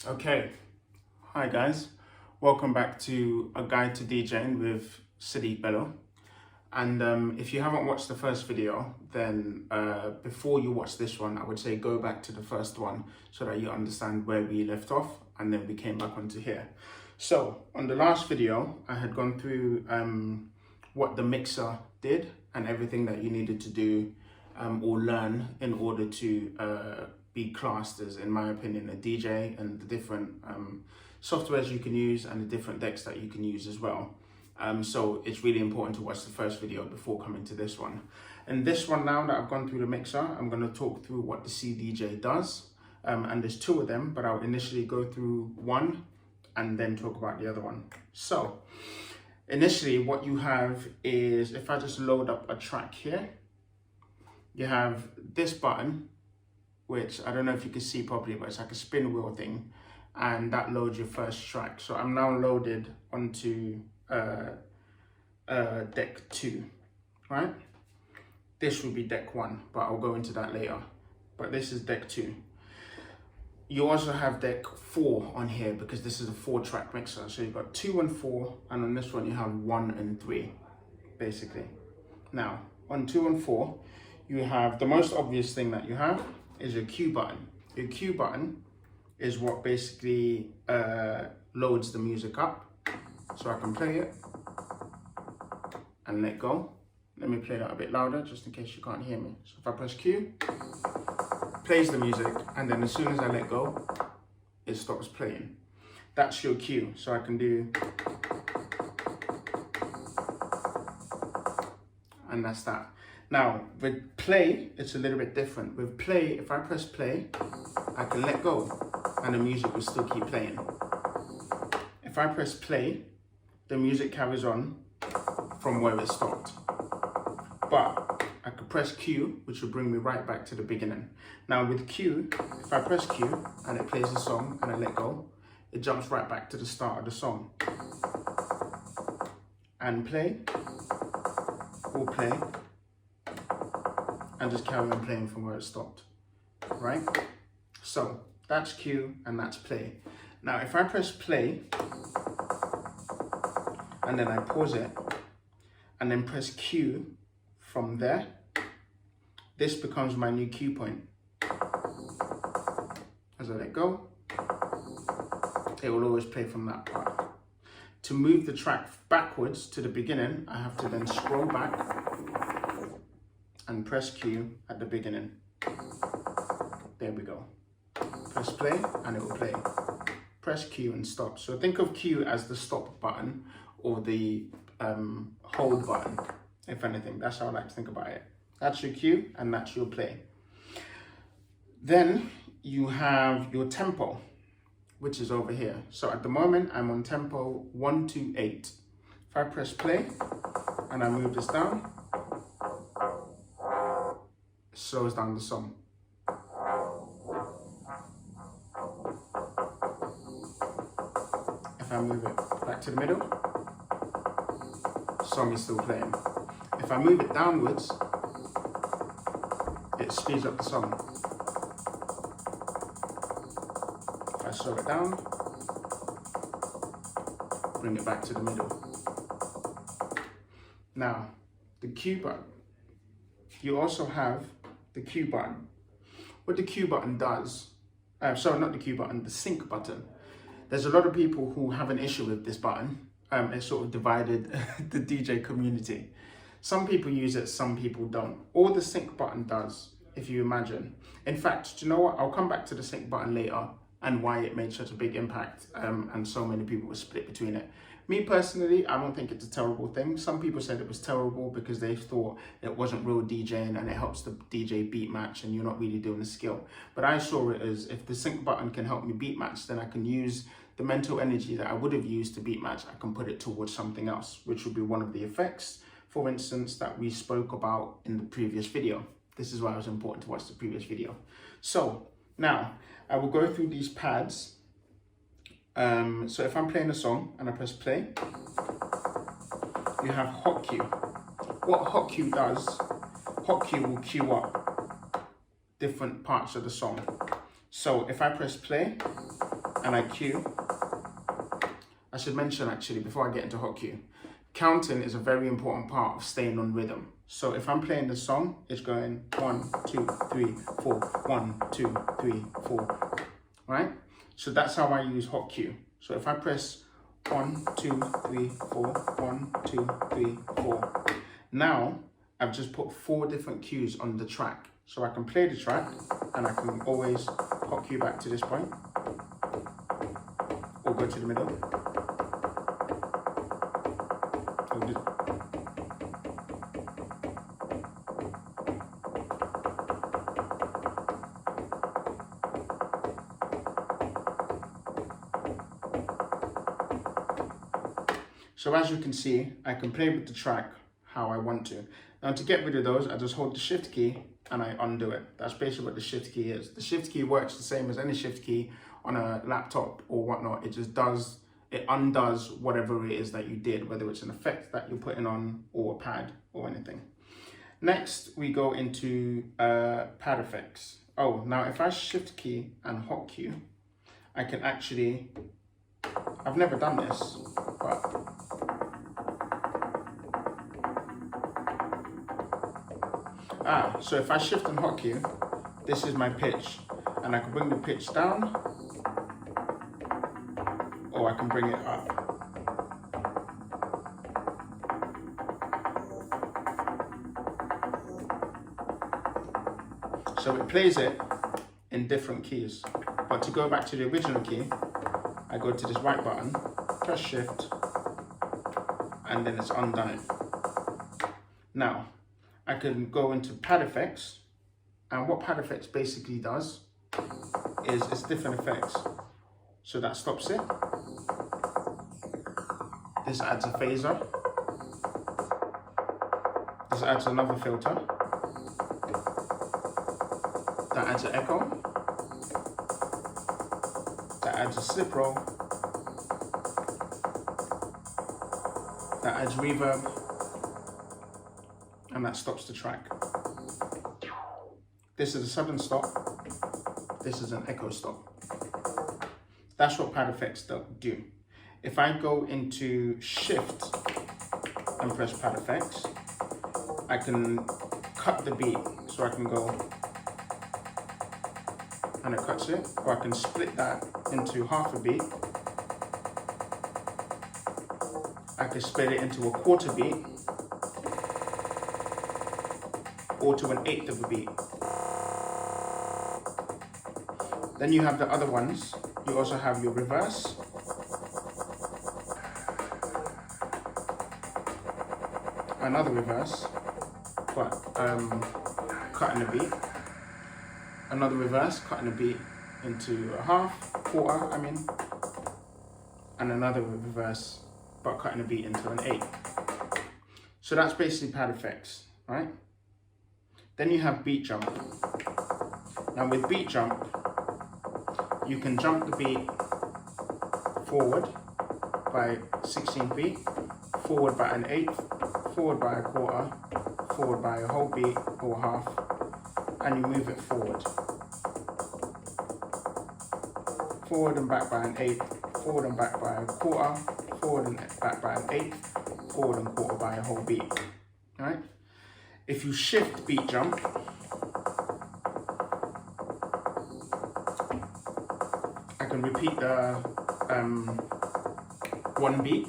Okay, hi guys, welcome back to A Guide to DJing with Sadiq Bello. And if you haven't watched the first video, then before you watch this one, I would say go back to the first one so that you understand where we left off, and then we came back onto here. So on the last video, I had gone through what the mixer did and everything that you needed to do or learn in order to be classed as, in my opinion, a DJ, and the different softwares you can use and the different decks that you can use as well. So it's really important to watch the first video before coming to this one. And this one, now that I've gone through the mixer, I'm going to talk through what the CDJ does. And there's two of them, but I'll initially go through one and then talk about the other one. So initially what you have is, if I just load up a track here, you have this button, which I don't know if you can see properly, but it's like a spin wheel thing, and that loads your first track. So I'm now loaded onto deck 2, right? This would be deck 1, but I'll go into that later. But this is deck 2. You also have deck 4 on here because this is a 4-track mixer. So you've got 2 and 4, and on this one you have 1 and 3, basically. Now, on 2 and 4, you have the most obvious thing that you have is your Q button. Your Q button is what basically loads the music up. So I can play it and let go. Let me play that a bit louder just in case you can't hear me. So if I press Q, it plays the music, and then as soon as I let go, it stops playing. That's your Q. So I can do, and that's that. Now, with play, it's a little bit different. With play, if I press play, I can let go and the music will still keep playing. If I press play, the music carries on from where it stopped. But I could press Q, which will bring me right back to the beginning. Now with Q, if I press Q and it plays the song and I let go, it jumps right back to the start of the song. And play, or play, and just carry on playing from where it stopped, right? So that's Q and that's play. Now if I press play and then I pause it and then press Q from there, this becomes my new Q point. As I let go, it will always play from that part. To move the track backwards to the beginning, I have to then scroll back and press Q at the beginning. There we go. Press play and it will play. Press Q and stop. So think of Q as the stop button or the hold button, if anything. That's how I like to think about it. That's your Q and that's your play. Then you have your tempo, which is over here. So at the moment I'm on tempo 128. If I press play and I move this down, slows down the song. If I move it back to the middle, the song is still playing. If I move it downwards, it speeds up the song. If I slow it down, bring it back to the middle. Now, the Q button. You also have the Q button. What the Q button does, sorry, not the Q button, the sync button. There's a lot of people who have an issue with this button. It sort of divided the DJ community. Some people use it, some people don't. All the sync button does, if you imagine. In fact, do you know what? I'll come back to the sync button later and why it made such a big impact and so many people were split between it. Me personally, I don't think it's a terrible thing. Some people said it was terrible because they thought it wasn't real DJing and it helps the DJ beat match and you're not really doing the skill. But I saw it as, if the sync button can help me beat match, then I can use the mental energy that I would have used to beat match, I can put it towards something else, which would be one of the effects, for instance, that we spoke about in the previous video. This is why it was important to watch the previous video. So now I will go through these pads. So if I'm playing a song and I press play, you have hot cue. What hot cue does, hot cue will cue up different parts of the song. So if I press play, and I cue. I should mention actually, before I get into hot cue, counting is a very important part of staying on rhythm. So if I'm playing the song, it's going 1, 2, 3, 4, 1, 2, 3, 4, right? So that's how I use hot cue. So if I press 1, 2, 3, 4, 1, 2, 3, 4. Now I've just put 4 different cues on the track. So I can play the track and I can always hot cue back to this point or go to the middle. So as you can see, I can play with the track how I want to. Now to get rid of those, I just hold the shift key and I undo it. That's basically what the shift key is. The shift key works the same as any shift key on a laptop or whatnot. It just does, it undoes whatever it is that you did, whether it's an effect that you're putting on or a pad or anything. Next, we go into pad effects. Oh, now if I shift key and hot cue, I can actually, I've never done this, but so if I shift and hot cue, this is my pitch, and I can bring the pitch down, or I can bring it up. So it plays it in different keys. But to go back to the original key, I go to this right button, press shift, and then it's undone it. Now, I can go into pad effects, and what pad effects basically does is it's different effects. So that stops it. This adds a phaser. This adds another filter. That adds an echo. That adds a slip roll. That adds reverb. And that stops the track. This is a sudden stop. This is an echo stop. That's what pad effects do. If I go into shift and press pad effects, I can cut the beat. So I can go and it cuts it, or I can split that into half a beat. I can split it into a quarter beat, or to an eighth of a beat. Then you have the other ones. You also have your reverse. Another reverse, but cutting a beat. Another reverse, cutting a beat into a half, quarter, I mean. And another reverse, but cutting a beat into an eighth. So that's basically pad effects, right? Then you have beat jump. Now with beat jump, you can jump the beat forward by 16 feet, forward by an eighth, forward by a quarter, forward by a whole beat or half, and you move it forward. Forward and back by an eighth, forward and back by a quarter, forward and back by an eighth, forward and quarter by a whole beat, right? If you shift beat jump, I can repeat the one beat,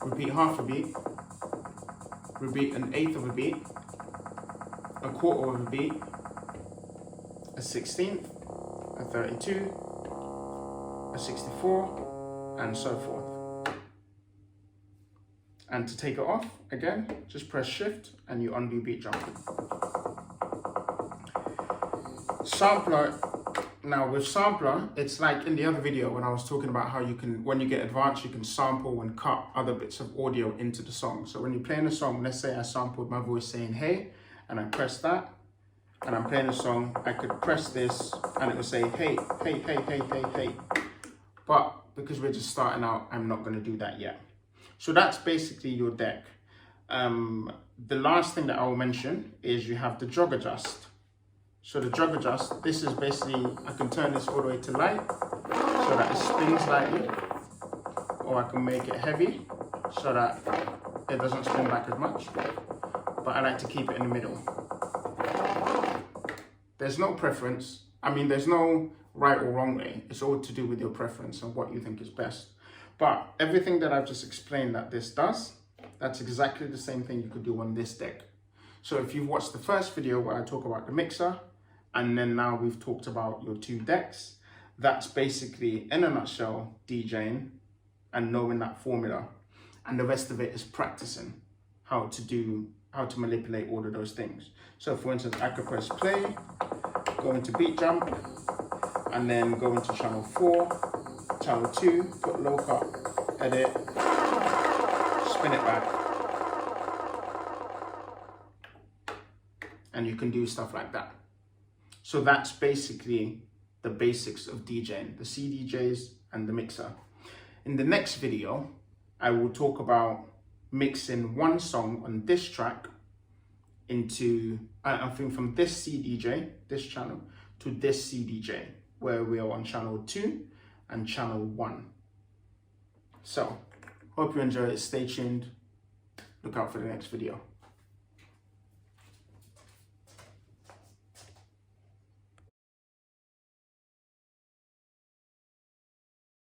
repeat half a beat, repeat an eighth of a beat, a quarter of a beat, a 16th, a 32, a 64, and so forth. And to take it off, again, just press shift and you undo beat jump. Sampler, now with sampler, it's like in the other video when I was talking about how you can, when you get advanced, you can sample and cut other bits of audio into the song. So when you're playing a song, let's say I sampled my voice saying hey, and I press that, and I'm playing a song, I could press this and it would say hey, hey, hey, hey, hey, hey. But because we're just starting out, I'm not gonna do that yet. So that's basically your deck. The last thing that I will mention is you have the jog adjust. So the jog adjust, this is basically, I can turn this all the way to light so that it spins lightly, or I can make it heavy so that it doesn't spin back as much, but I like to keep it in the middle. There's no preference. I mean, there's no right or wrong way. It's all to do with your preference and what you think is best. But everything that I've just explained that this does, that's exactly the same thing you could do on this deck. So if you've watched the first video where I talk about the mixer, and then now we've talked about your two decks, that's basically, in a nutshell, DJing and knowing that formula. And the rest of it is practicing how to manipulate all of those things. So for instance, I could press play, go into beat jump, and then go into channel 4, channel 2, put low cut, edit, spin it back. And you can do stuff like that. So that's basically the basics of DJing, the CDJs and the mixer. In the next video, I will talk about mixing one song on this track into, I think from this CDJ, this channel, to this CDJ, where we are on channel 2 and channel 1. So, hope you enjoy it. Stay tuned. Look out for the next video.